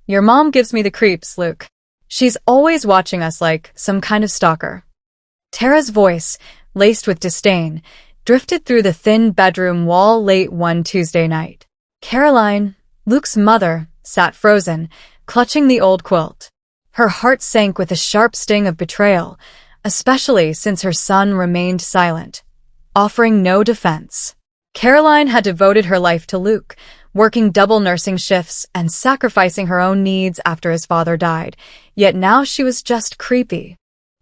Your mom gives me the creeps, Luke. She's always watching us like some kind of stalker. Tara's voice, laced with disdain, drifted through the thin bedroom wall late one Tuesday night. Caroline, Luke's mother, sat frozen, clutching the old quilt. Her heart sank with a sharp sting of betrayal, especially since her son remained silent, offering no defense. Caroline had devoted her life to Luke, working double nursing shifts and sacrificing her own needs after his father died, yet now she was just creepy.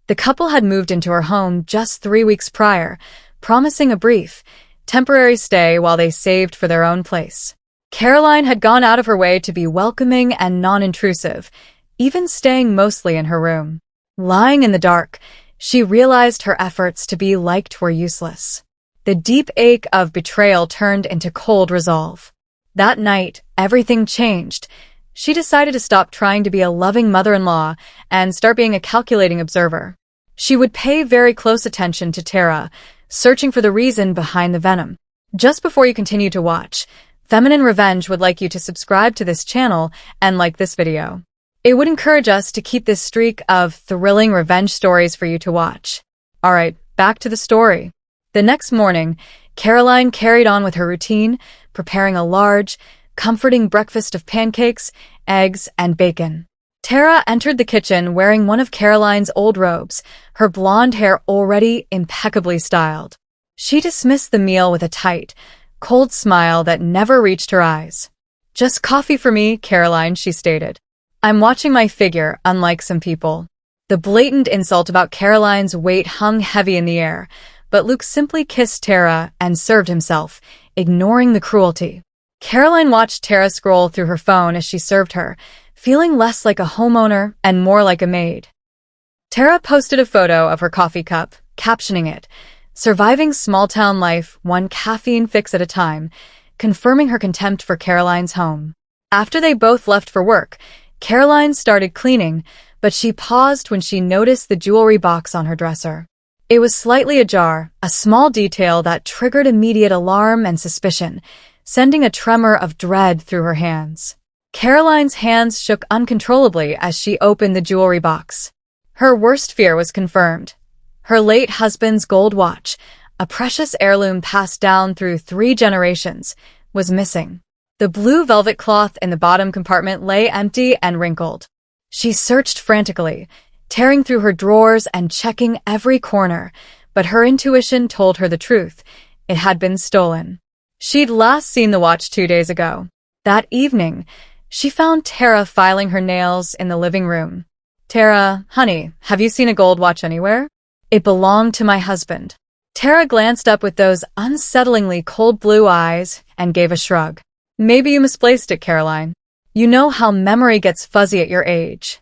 The couple had moved into her home just 3 weeks prior, promising a brief, temporary stay while they saved for their own place. Caroline had gone out of her way to be welcoming and non-intrusive, even staying mostly in her room. Lying in the dark, she realized her efforts to be liked were useless. The deep ache of betrayal turned into cold resolve. That night, everything changed. She decided to stop trying to be a loving mother-in-law and start being a calculating observer. She would pay very close attention to Tara, searching for the reason behind the venom. Just before you continue to watch, Feminine Revenge would like you to subscribe to this channel and like this video. It would encourage us to keep this streak of thrilling revenge stories for you to watch. Alright, back to the story. The next morning, Caroline carried on with her routine, preparing a large, comforting breakfast of pancakes, eggs, and bacon. Tara entered the kitchen wearing one of Caroline's old robes, her blonde hair already impeccably styled. She dismissed the meal with a tight, cold smile that never reached her eyes. "Just coffee for me, Caroline," she stated. "I'm watching my figure, unlike some people." The blatant insult about Caroline's weight hung heavy in the air, but Luke simply kissed Tara and served himself, ignoring the cruelty. Caroline watched Tara scroll through her phone as she served her, feeling less like a homeowner and more like a maid. Tara posted a photo of her coffee cup, captioning it, "Surviving small-town life, one caffeine fix at a time," confirming her contempt for Caroline's home. After they both left for work, Caroline started cleaning, but she paused when she noticed the jewelry box on her dresser. It was slightly ajar, a small detail that triggered immediate alarm and suspicion, sending a tremor of dread through her hands. Caroline's hands shook uncontrollably as she opened the jewelry box. Her worst fear was confirmed. Her late husband's gold watch, a precious heirloom passed down through 3 generations, was missing. The blue velvet cloth in the bottom compartment lay empty and wrinkled. She searched frantically, tearing through her drawers and checking every corner, but her intuition told her the truth. It had been stolen. She'd last seen the watch 2 days ago. That evening, she found Tara filing her nails in the living room. "Tara, honey, have you seen a gold watch anywhere?" "It belonged to my husband." Tara glanced up with those unsettlingly cold blue eyes and gave a shrug. "Maybe you misplaced it, Caroline. You know how memory gets fuzzy at your age."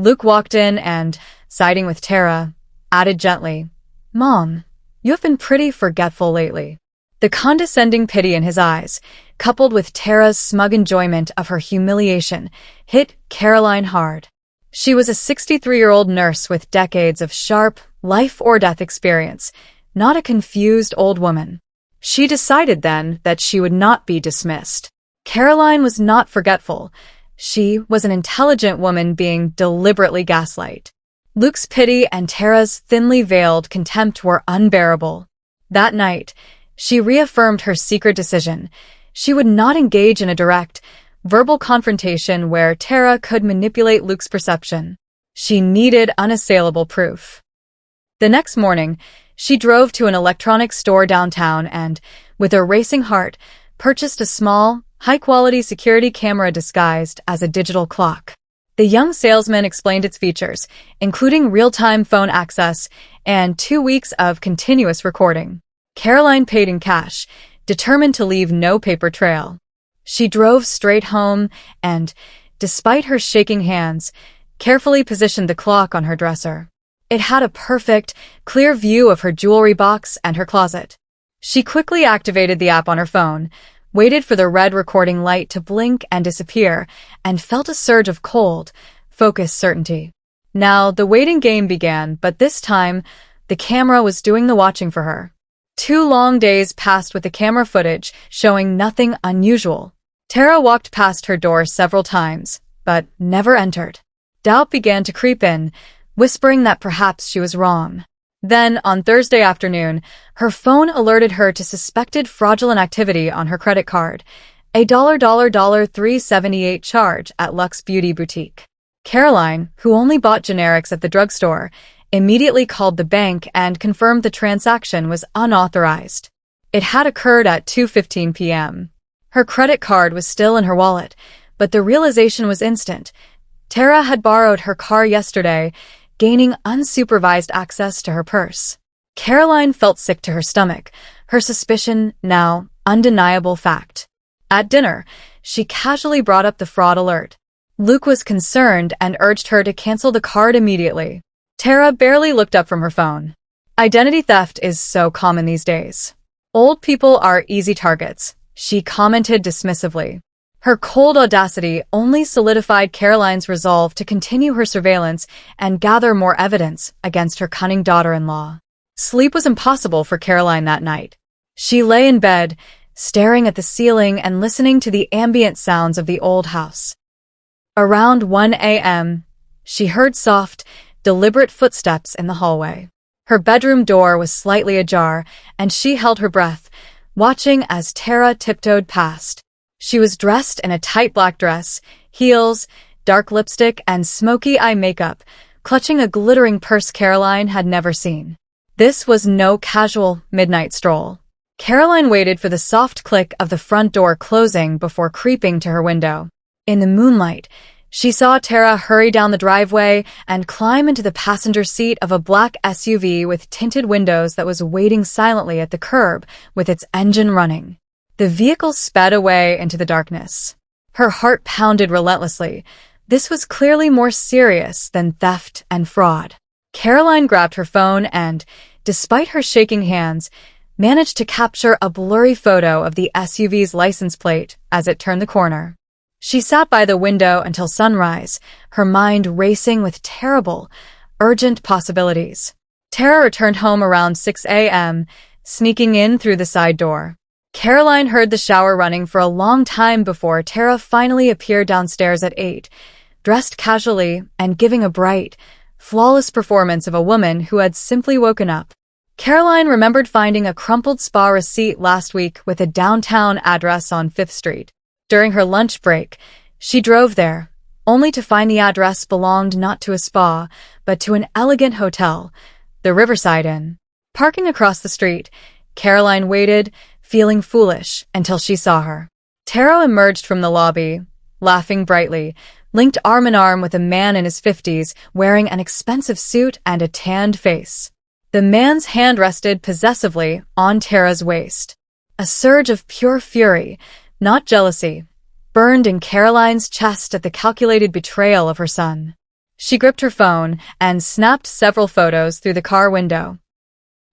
Luke walked in and, siding with Tara, added gently, "Mom, you have been pretty forgetful lately." The condescending pity in his eyes, coupled with Tara's smug enjoyment of her humiliation, hit Caroline hard. She was a 63-year-old nurse with decades of sharp, life-or-death experience, not a confused old woman. She decided then that she would not be dismissed. Caroline was not forgetful. She was an intelligent woman being deliberately gaslight. Luke's pity and Tara's thinly veiled contempt were unbearable. That night, she reaffirmed her secret decision. She would not engage in a direct, verbal confrontation where Tara could manipulate Luke's perception. She needed unassailable proof. The next morning, she drove to an electronics store downtown and, with a racing heart, purchased a small, high-quality security camera disguised as a digital clock. The young salesman explained its features, including real-time phone access and 2 weeks of continuous recording. Caroline paid in cash, determined to leave no paper trail. She drove straight home and, despite her shaking hands, carefully positioned the clock on her dresser. It had a perfect, clear view of her jewelry box and her closet. She quickly activated the app on her phone, waited for the red recording light to blink and disappear, and felt a surge of cold, focused certainty. Now, the waiting game began, but this time, the camera was doing the watching for her. 2 long days passed with the camera footage showing nothing unusual. Tara walked past her door several times, but never entered. Doubt began to creep in, whispering that perhaps she was wrong. Then, on Thursday afternoon, her phone alerted her to suspected fraudulent activity on her credit card, a $378 charge at Luxe Beauty Boutique. Caroline, who only bought generics at the drugstore, immediately called the bank and confirmed the transaction was unauthorized. It had occurred at 2:15 p.m. Her credit card was still in her wallet, but the realization was instant. Tara had borrowed her car yesterday, gaining unsupervised access to her purse. Caroline felt sick to her stomach, her suspicion now undeniable fact. At dinner, she casually brought up the fraud alert. Luke was concerned and urged her to cancel the card immediately. Tara barely looked up from her phone. Identity theft is so common these days. Old people are easy targets, she commented dismissively. Her cold audacity only solidified Caroline's resolve to continue her surveillance and gather more evidence against her cunning daughter-in-law. Sleep was impossible for Caroline that night. She lay in bed, staring at the ceiling and listening to the ambient sounds of the old house. Around 1 a.m., she heard soft, deliberate footsteps in the hallway. Her bedroom door was slightly ajar, and she held her breath, watching as Tara tiptoed past. She was dressed in a tight black dress, heels, dark lipstick, and smoky eye makeup, clutching a glittering purse Caroline had never seen. This was no casual midnight stroll. Caroline waited for the soft click of the front door closing before creeping to her window. In the moonlight, she saw Tara hurry down the driveway and climb into the passenger seat of a black SUV with tinted windows that was waiting silently at the curb with its engine running. The vehicle sped away into the darkness. Her heart pounded relentlessly. This was clearly more serious than theft and fraud. Caroline grabbed her phone and, despite her shaking hands, managed to capture a blurry photo of the SUV's license plate as it turned the corner. She sat by the window until sunrise, her mind racing with terrible, urgent possibilities. Tara returned home around 6 a.m., sneaking in through the side door. Caroline heard the shower running for a long time before Tara finally appeared downstairs at 8, dressed casually and giving a bright, flawless performance of a woman who had simply woken up. Caroline remembered finding a crumpled spa receipt last week with a downtown address on 5th Street. During her lunch break, she drove there, only to find the address belonged not to a spa, but to an elegant hotel, the Riverside Inn. Parking across the street, Caroline waited, feeling foolish, until she saw her. Tara emerged from the lobby, laughing brightly, linked arm in arm with a man in his 50s wearing an expensive suit and a tanned face. The man's hand rested possessively on Tara's waist. A surge of pure fury, not jealousy, burned in Caroline's chest at the calculated betrayal of her son. She gripped her phone and snapped several photos through the car window.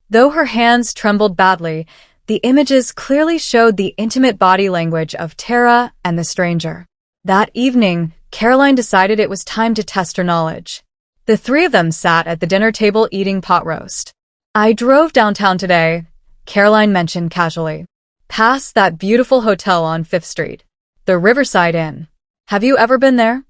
Though her hands trembled badly, the images clearly showed the intimate body language of Tara and the stranger. That evening, Caroline decided it was time to test her knowledge. The three of them sat at the dinner table eating pot roast. "I drove downtown today," Caroline mentioned casually. "Past that beautiful hotel on 5th Street, the Riverside Inn. Have you ever been there?"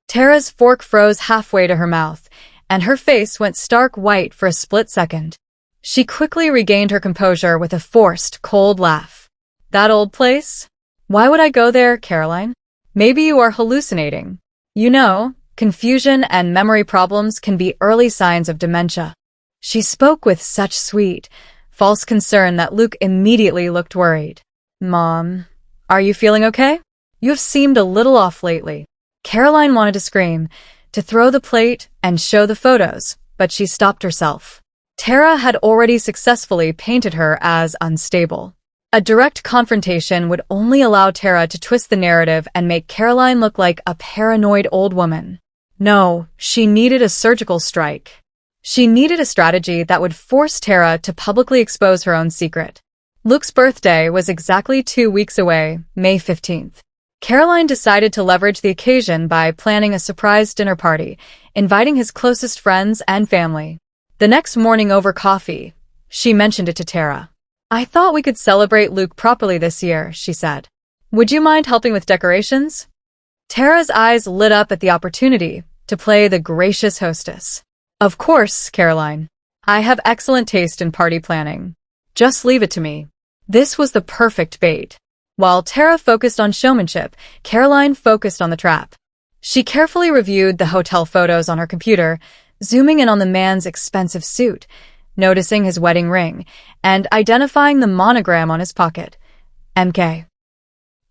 Tara's fork froze halfway to her mouth, and her face went stark white for a split second. She quickly regained her composure with a forced, cold laugh. "That old place? Why would I go there, Caroline? Maybe you are hallucinating. You know, confusion and memory problems can be early signs of dementia." She spoke with such sweet, false concern that Luke immediately looked worried. "Mom, are you feeling okay? You have seemed a little off lately." Caroline wanted to scream, to throw the plate and show the photos, but she stopped herself. Tara had already successfully painted her as unstable. A direct confrontation would only allow Tara to twist the narrative and make Caroline look like a paranoid old woman. No, she needed a surgical strike. She needed a strategy that would force Tara to publicly expose her own secret. Luke's birthday was exactly 2 weeks away, May 15th. Caroline decided to leverage the occasion by planning a surprise dinner party, inviting his closest friends and family. The next morning over coffee, she mentioned it to Tara. "I thought we could celebrate Luke properly this year," she said. "Would you mind helping with decorations?" Tara's eyes lit up at the opportunity to play the gracious hostess. Of course, Caroline. I have excellent taste in party planning. Just leave it to me. This was the perfect bait. While Tara focused on showmanship, Caroline focused on the trap. She carefully reviewed the hotel photos on her computer, zooming in on the man's expensive suit, noticing his wedding ring, and identifying the monogram on his pocket. MK.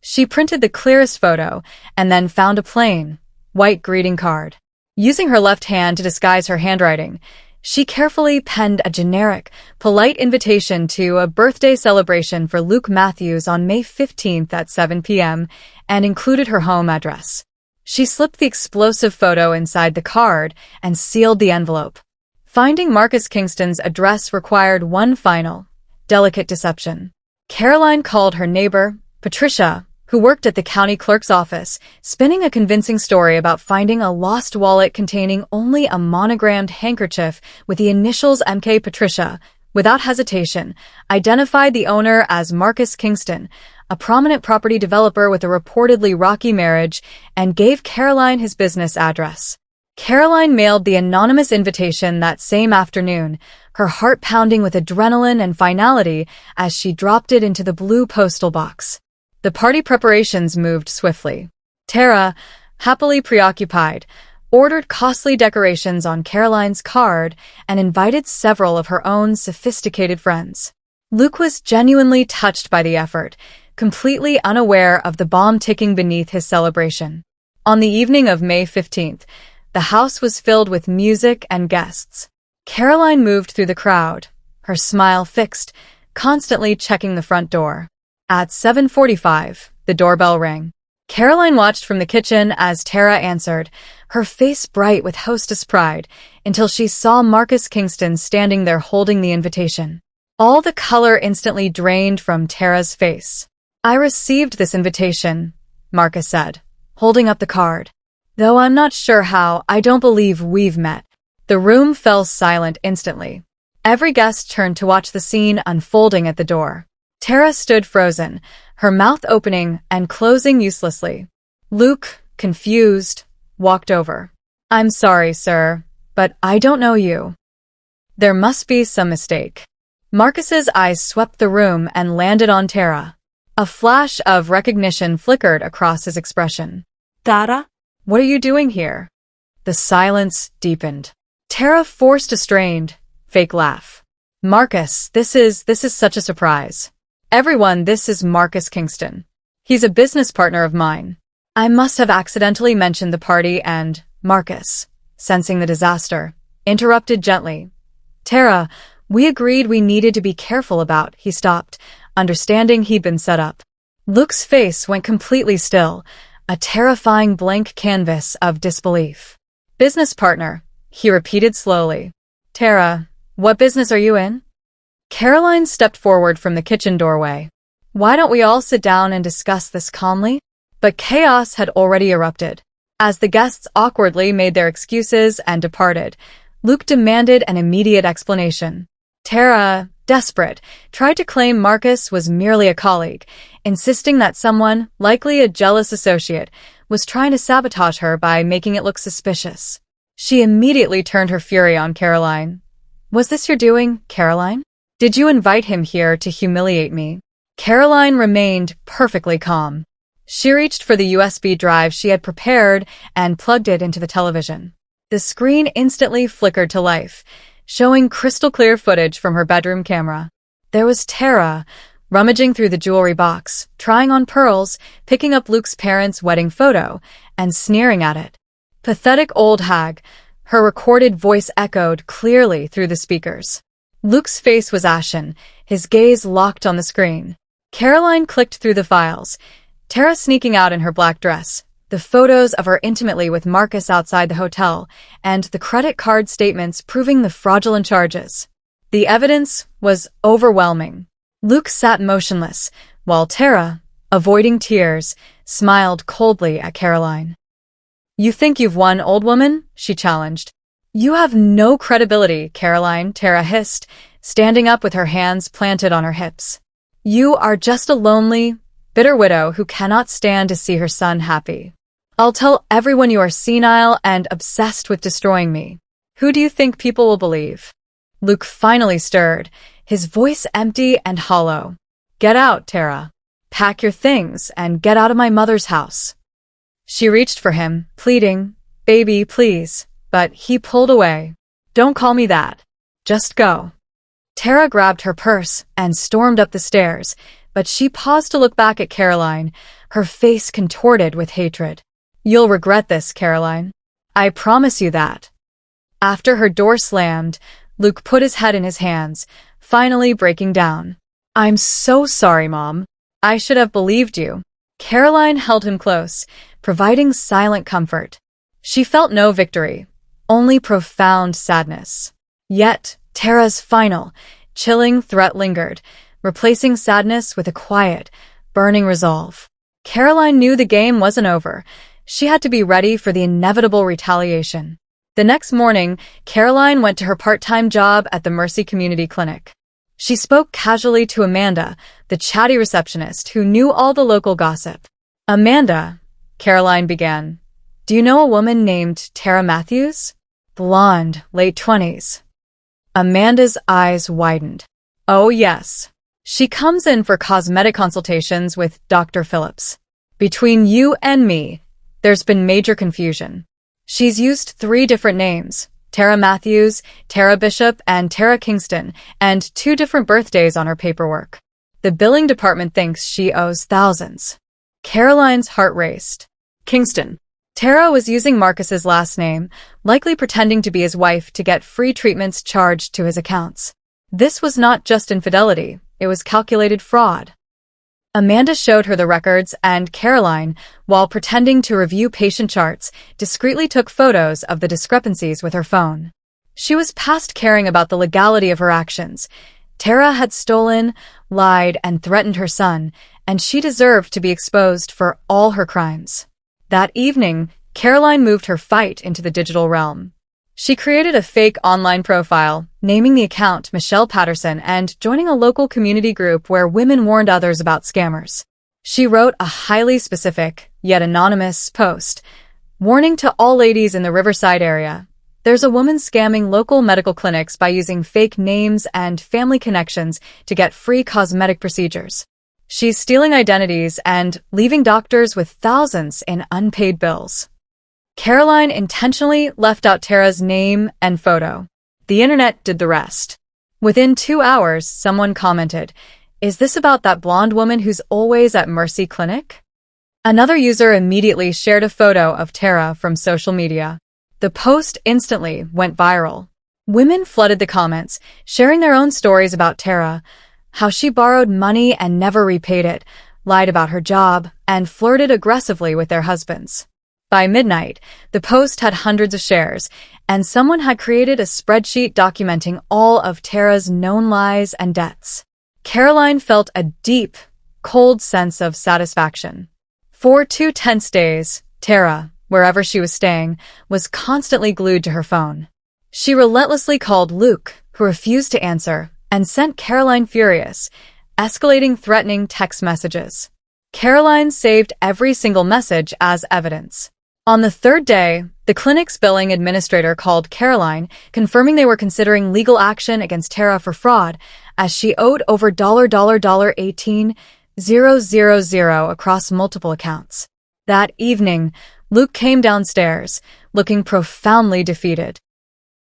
She printed the clearest photo and then found a plain, white greeting card. Using her left hand to disguise her handwriting, she carefully penned a generic, polite invitation to a birthday celebration for Luke Matthews on May 15th at 7 p.m. and included her home address. She slipped the explosive photo inside the card and sealed the envelope. Finding Marcus Kingston's address required one final, delicate deception. Caroline called her neighbor, Patricia, who worked at the county clerk's office, spinning a convincing story about finding a lost wallet containing only a monogrammed handkerchief with the initials MK. Patricia, without hesitation, identified the owner as Marcus Kingston, a prominent property developer with a reportedly rocky marriage, and gave Caroline his business address. Caroline mailed the anonymous invitation that same afternoon, her heart pounding with adrenaline and finality as she dropped it into the blue postal box. The party preparations moved swiftly. Tara, happily preoccupied, ordered costly decorations on Caroline's card and invited several of her own sophisticated friends. Luke was genuinely touched by the effort, completely unaware of the bomb ticking beneath his celebration. On the evening of May 15th, the house was filled with music and guests. Caroline moved through the crowd, her smile fixed, constantly checking the front door. At 7:45, the doorbell rang. Caroline watched from the kitchen as Tara answered, her face bright with hostess pride, until she saw Marcus Kingston standing there holding the invitation. All the color instantly drained from Tara's face. I received this invitation, Marcus said, holding up the card. Though I'm not sure how, I don't believe we've met. The room fell silent instantly. Every guest turned to watch the scene unfolding at the door. Tara stood frozen, her mouth opening and closing uselessly. Luke, confused, walked over. I'm sorry, sir, but I don't know you. There must be some mistake. Marcus's eyes swept the room and landed on Tara. A flash of recognition flickered across his expression. Tara? What are you doing here? The silence deepened. Tara forced a strained, fake laugh. Marcus, this is such a surprise. Everyone, this is Marcus Kingston. He's a business partner of mine. I must have accidentally mentioned the party and Marcus, sensing the disaster, interrupted gently. Tara, we agreed we needed to be careful about, he stopped, understanding he'd been set up. Luke's face went completely still, a terrifying blank canvas of disbelief. Business partner, he repeated slowly. Tara, what business are you in? Caroline stepped forward from the kitchen doorway. Why don't we all sit down and discuss this calmly? But chaos had already erupted. As the guests awkwardly made their excuses and departed, Luke demanded an immediate explanation. Tara, desperate, tried to claim Marcus was merely a colleague, insisting that someone, likely a jealous associate, was trying to sabotage her by making it look suspicious. She immediately turned her fury on Caroline. Was this your doing, Caroline? Did you invite him here to humiliate me? Caroline remained perfectly calm. She reached for the USB drive she had prepared and plugged it into the television. The screen instantly flickered to life, showing crystal-clear footage from her bedroom camera. There was Tara, rummaging through the jewelry box, trying on pearls, picking up Luke's parents' wedding photo, and sneering at it. Pathetic old hag, her recorded voice echoed clearly through the speakers. Luke's face was ashen, his gaze locked on the screen. Caroline clicked through the files, Tara sneaking out in her black dress, the photos of her intimately with Marcus outside the hotel, and the credit card statements proving the fraudulent charges. The evidence was overwhelming. Luke sat motionless, while Tara, avoiding tears, smiled coldly at Caroline. You think you've won, old woman? She challenged. You have no credibility, Caroline, Tara hissed, standing up with her hands planted on her hips. You are just a lonely, bitter widow who cannot stand to see her son happy. I'll tell everyone you are senile and obsessed with destroying me. Who do you think people will believe? Luke finally stirred, his voice empty and hollow. Get out, Tara. Pack your things and get out of my mother's house. She reached for him, pleading, Baby, please, but he pulled away. Don't call me that. Just go. Tara grabbed her purse and stormed up the stairs, but she paused to look back at Caroline, her face contorted with hatred. You'll regret this, Caroline. I promise you that. After her door slammed, Luke put his head in his hands, finally breaking down. I'm so sorry, Mom. I should have believed you. Caroline held him close, providing silent comfort. She felt no victory, only profound sadness. Yet, Tara's final, chilling threat lingered, replacing sadness with a quiet, burning resolve. Caroline knew the game wasn't over. She had to be ready for the inevitable retaliation. The next morning, Caroline went to her part-time job at the Mercy Community Clinic. She spoke casually to Amanda, the chatty receptionist who knew all the local gossip. Amanda, Caroline began, do you know a woman named Tara Matthews? Blonde, late 20s. Amanda's eyes widened. Oh yes. She comes in for cosmetic consultations with Dr. Phillips. Between you and me, there's been major confusion. She's used 3 different names, Tara Matthews, Tara Bishop, and Tara Kingston, and 2 different birthdays on her paperwork. The billing department thinks she owes thousands. Caroline's heart raced. Kingston. Tara was using Marcus's last name, likely pretending to be his wife to get free treatments charged to his accounts. This was not just infidelity, it was calculated fraud. Amanda showed her the records, and Caroline, while pretending to review patient charts, discreetly took photos of the discrepancies with her phone. She was past caring about the legality of her actions. Tara had stolen, lied, and threatened her son, and she deserved to be exposed for all her crimes. That evening, Caroline moved her fight into the digital realm. She created a fake online profile, naming the account Michelle Patterson and joining a local community group where women warned others about scammers. She wrote a highly specific, yet anonymous, post, warning to all ladies in the Riverside area. There's a woman scamming local medical clinics by using fake names and family connections to get free cosmetic procedures. She's stealing identities and leaving doctors with thousands in unpaid bills. Caroline intentionally left out Tara's name and photo. The internet did the rest. Within 2 hours, someone commented, "Is this about that blonde woman who's always at Mercy Clinic?" Another user immediately shared a photo of Tara from social media. The post instantly went viral. Women flooded the comments, sharing their own stories about Tara, how she borrowed money and never repaid it, lied about her job, and flirted aggressively with their husbands. By midnight, the post had hundreds of shares, and someone had created a spreadsheet documenting all of Tara's known lies and debts. Caroline felt a deep, cold sense of satisfaction. For 2 tense days, Tara, wherever she was staying, was constantly glued to her phone. She relentlessly called Luke, who refused to answer, and sent Caroline furious, escalating threatening text messages. Caroline saved every single message as evidence. On the 3rd day, the clinic's billing administrator called Caroline, confirming they were considering legal action against Tara for fraud, as she owed over $18,000 across multiple accounts. That evening, Luke came downstairs, looking profoundly defeated.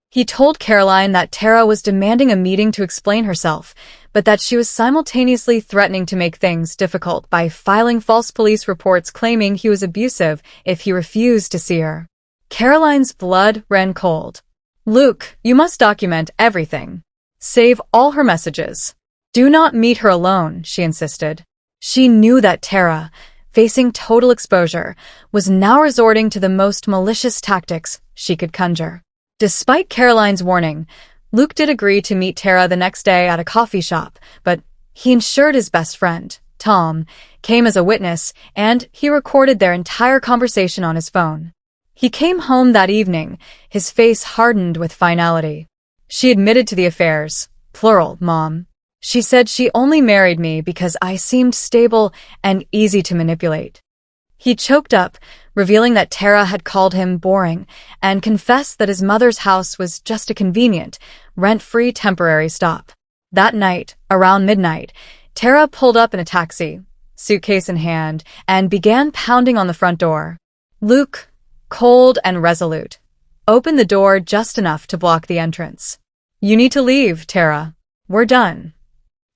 He told Caroline that Tara was demanding a meeting to explain herself, but that she was simultaneously threatening to make things difficult by filing false police reports claiming he was abusive if he refused to see her. Caroline's blood ran cold. "Luke, you must document everything. Save all her messages. Do not meet her alone," she insisted. She knew that Tara, facing total exposure, was now resorting to the most malicious tactics she could conjure. Despite Caroline's warning, Luke did agree to meet Tara the next day at a coffee shop, but he ensured his best friend, Tom, came as a witness, and he recorded their entire conversation on his phone. He came home that evening, his face hardened with finality. She admitted to the affairs, plural, Mom. She said she only married me because I seemed stable and easy to manipulate. He choked up, revealing that Tara had called him boring and confessed that his mother's house was just a convenient, rent-free temporary stop. That night, around midnight, Tara pulled up in a taxi, suitcase in hand, and began pounding on the front door. Luke, cold and resolute, opened the door just enough to block the entrance. "You need to leave, Tara. We're done,"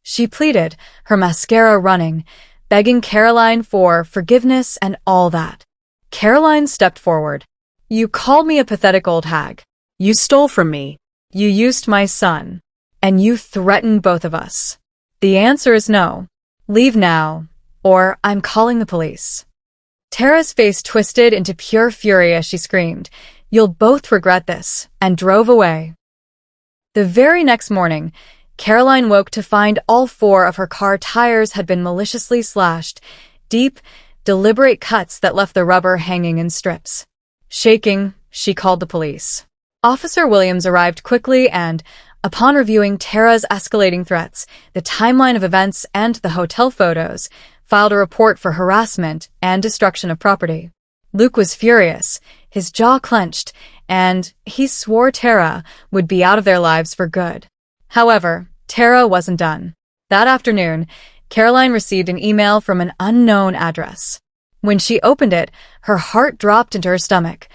she pleaded, her mascara running, begging Caroline for forgiveness and all that. Caroline stepped forward. "You called me a pathetic old hag. You stole from me. You used my son. And you threatened both of us. The answer is no. Leave now, or I'm calling the police." Tara's face twisted into pure fury as she screamed, "You'll both regret this," and drove away. The very next morning, Caroline woke to find all 4 of her car tires had been maliciously slashed, deep, deliberate cuts that left the rubber hanging in strips. Shaking, she called the police. Officer Williams arrived quickly and, upon reviewing Tara's escalating threats, the timeline of events, and the hotel photos, filed a report for harassment and destruction of property. Luke was furious, his jaw clenched, and he swore Tara would be out of their lives for good. However, Tara wasn't done. That afternoon, Caroline received an email from an unknown address. When she opened it, her heart dropped into her stomach.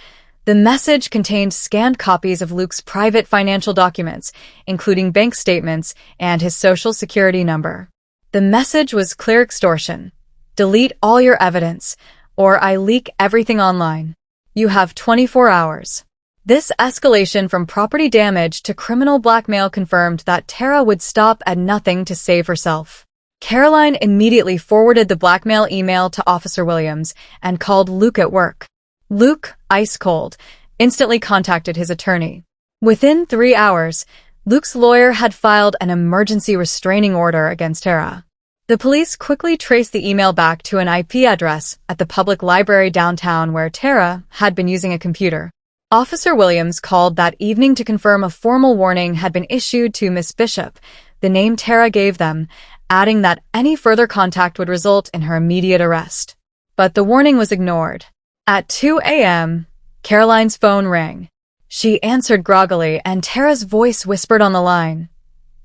The message contained scanned copies of Luke's private financial documents, including bank statements and his social security number. The message was clear extortion. "Delete all your evidence, or I leak everything online. You have 24 hours. This escalation from property damage to criminal blackmail confirmed that Tara would stop at nothing to save herself. Caroline immediately forwarded the blackmail email to Officer Williams and called Luke at work. Luke, ice cold, instantly contacted his attorney. Within 3 hours, Luke's lawyer had filed an emergency restraining order against Tara. The police quickly traced the email back to an IP address at the public library downtown where Tara had been using a computer. Officer Williams called that evening to confirm a formal warning had been issued to Miss Bishop, the name Tara gave them, adding that any further contact would result in her immediate arrest. But the warning was ignored. At 2 a.m., Caroline's phone rang. She answered groggily, and Tara's voice whispered on the line,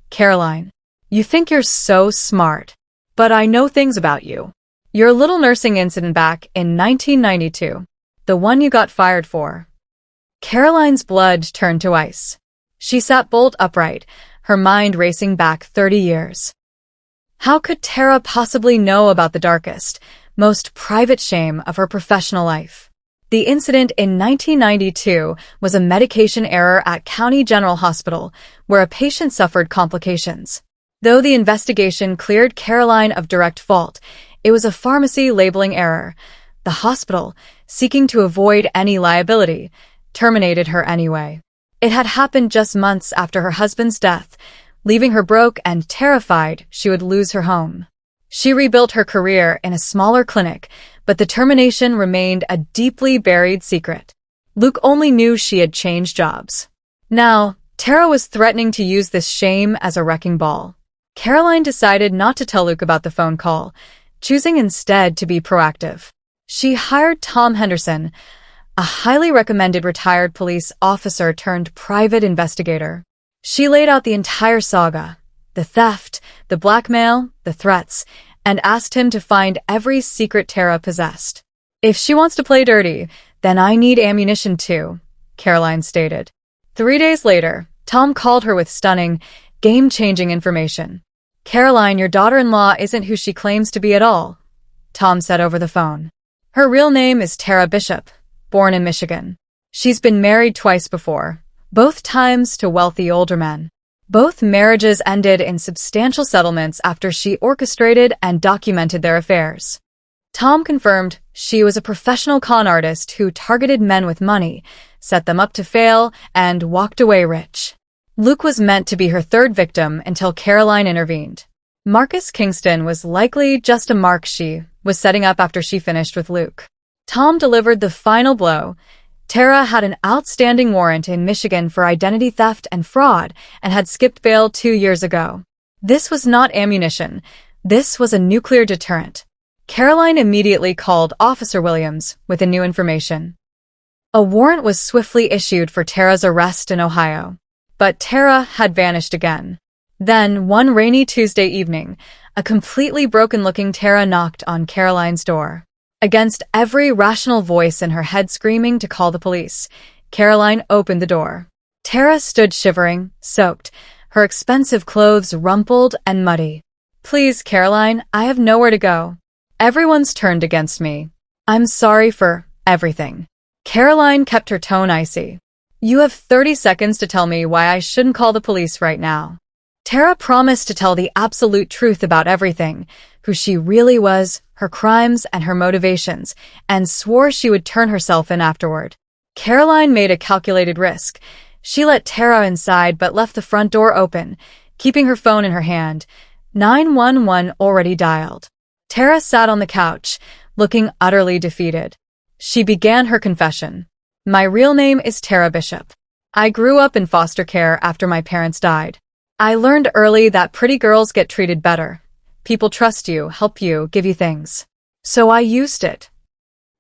"Caroline, you think you're so smart, but I know things about you. Your little nursing incident back in 1992, the one you got fired for." Caroline's blood turned to ice. She sat bolt upright, her mind racing back 30 years. How could Tara possibly know about the darkest, most private shame of her professional life? The incident in 1992 was a medication error at County General Hospital, where a patient suffered complications. Though the investigation cleared Caroline of direct fault, it was a pharmacy labeling error. The hospital, seeking to avoid any liability, terminated her anyway. It had happened just months after her husband's death, leaving her broke and terrified she would lose her home. She rebuilt her career in a smaller clinic, but the termination remained a deeply buried secret. Luke only knew she had changed jobs. Now, Tara was threatening to use this shame as a wrecking ball. Caroline decided not to tell Luke about the phone call, choosing instead to be proactive. She hired Tom Henderson, a highly recommended retired police officer turned private investigator. She laid out the entire saga, the theft, the blackmail, the threats, and asked him to find every secret Tara possessed. "If she wants to play dirty, then I need ammunition too," Caroline stated. 3 days later, Tom called her with stunning, game-changing information. "Caroline, your daughter-in-law isn't who she claims to be at all," Tom said over the phone. "Her real name is Tara Bishop, born in Michigan. She's been married twice before, both times to wealthy older men. Both marriages ended in substantial settlements after she orchestrated and documented their affairs." Tom confirmed she was a professional con artist who targeted men with money, set them up to fail, and walked away rich. Luke was meant to be her third victim until Caroline intervened. Marcus Kingston was likely just a mark she was setting up after she finished with Luke. Tom delivered the final blow. Tara had an outstanding warrant in Michigan for identity theft and fraud and had skipped bail 2 years ago. This was not ammunition. This was a nuclear deterrent. Caroline immediately called Officer Williams with the new information. A warrant was swiftly issued for Tara's arrest in Ohio. But Tara had vanished again. Then, one rainy Tuesday evening, a completely broken-looking Tara knocked on Caroline's door. Against every rational voice in her head screaming to call the police, Caroline opened the door. Tara stood shivering, soaked, her expensive clothes rumpled and muddy. "Please, Caroline, I have nowhere to go. Everyone's turned against me. I'm sorry for everything." Caroline kept her tone icy. "You have 30 seconds to tell me why I shouldn't call the police right now." Tara promised to tell the absolute truth about everything, who she really was, her crimes and her motivations, and swore she would turn herself in afterward. Caroline made a calculated risk. She let Tara inside but left the front door open, keeping her phone in her hand. 911 already dialed. Tara sat on the couch, looking utterly defeated. She began her confession. "My real name is Tara Bishop. I grew up in foster care after my parents died. I learned early that pretty girls get treated better. People trust you, help you, give you things. So I used it."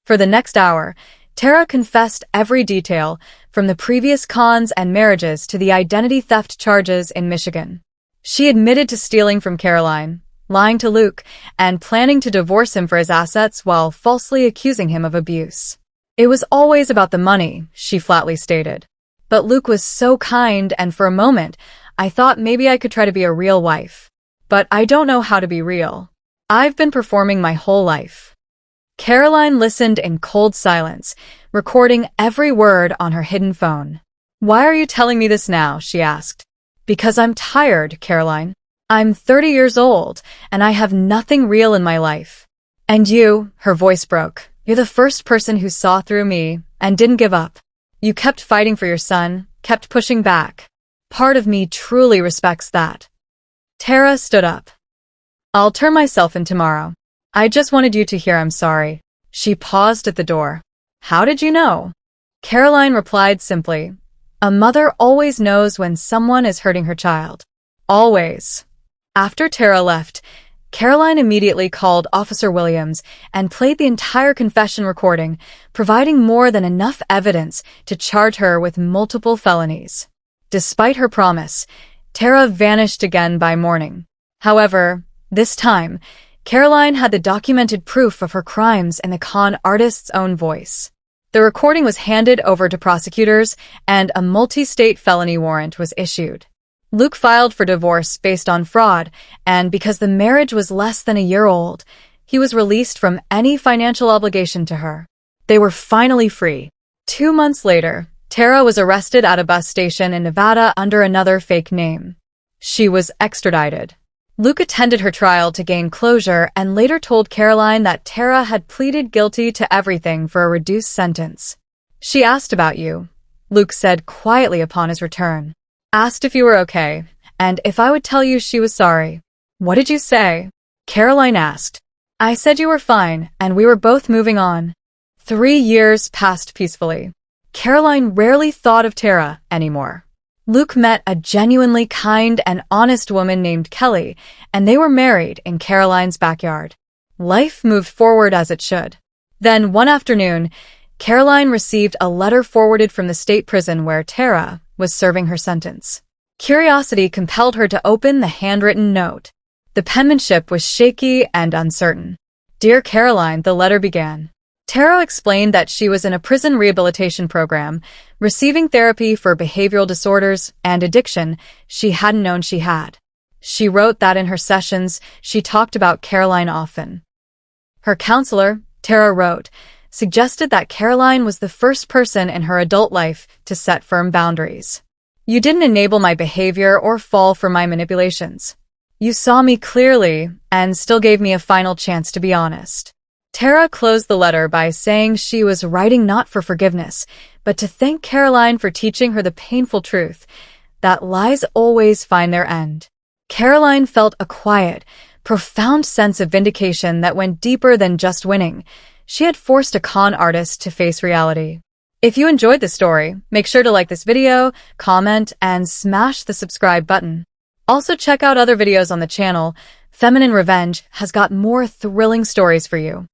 For the next hour, Tara confessed every detail, from the previous cons and marriages to the identity theft charges in Michigan. She admitted to stealing from Caroline, lying to Luke, and planning to divorce him for his assets while falsely accusing him of abuse. "It was always about the money," she flatly stated. "But Luke was so kind, and for a moment, I thought maybe I could try to be a real wife. But I don't know how to be real. I've been performing my whole life." Caroline listened in cold silence, recording every word on her hidden phone. "Why are you telling me this now?" she asked. "Because I'm tired, Caroline. I'm 30 years old, and I have nothing real in my life. And you," her voice broke, "you're the first person who saw through me and didn't give up. You kept fighting for your son, kept pushing back. Part of me truly respects that." Tara stood up. "I'll turn myself in tomorrow. I just wanted you to hear I'm sorry." She paused at the door. "How did you know?" Caroline replied simply, "A mother always knows when someone is hurting her child. Always." After Tara left, Caroline immediately called Officer Williams and played the entire confession recording, providing more than enough evidence to charge her with multiple felonies. Despite her promise, Tara vanished again by morning. However, this time, Caroline had the documented proof of her crimes in the con artist's own voice. The recording was handed over to prosecutors, and a multi-state felony warrant was issued. Luke filed for divorce based on fraud, and because the marriage was less than a year old, he was released from any financial obligation to her. They were finally free. 2 months later, Tara was arrested at a bus station in Nevada under another fake name. She was extradited. Luke attended her trial to gain closure and later told Caroline that Tara had pleaded guilty to everything for a reduced sentence. "She asked about you," Luke said quietly upon his return. "Asked if you were okay, and if I would tell you she was sorry." "What did you say?" Caroline asked. "I said you were fine, and we were both moving on." 3 years passed peacefully. Caroline rarely thought of Tara anymore. Luke met a genuinely kind and honest woman named Kelly, and they were married in Caroline's backyard. Life moved forward as it should. Then, one afternoon, Caroline received a letter forwarded from the state prison where Tara was serving her sentence. Curiosity compelled her to open the handwritten note. The penmanship was shaky and uncertain. "Dear Caroline," the letter began. Tara explained that she was in a prison rehabilitation program, receiving therapy for behavioral disorders and addiction she hadn't known she had. She wrote that in her sessions, she talked about Caroline often. Her counselor, Tara wrote, suggested that Caroline was the first person in her adult life to set firm boundaries. "You didn't enable my behavior or fall for my manipulations. You saw me clearly and still gave me a final chance to be honest." Tara closed the letter by saying she was writing not for forgiveness, but to thank Caroline for teaching her the painful truth that lies always find their end. Caroline felt a quiet, profound sense of vindication that went deeper than just winning. She had forced a con artist to face reality. If you enjoyed this story, make sure to like this video, comment, and smash the subscribe button. Also check out other videos on the channel Feminine Revenge has got more thrilling stories for you.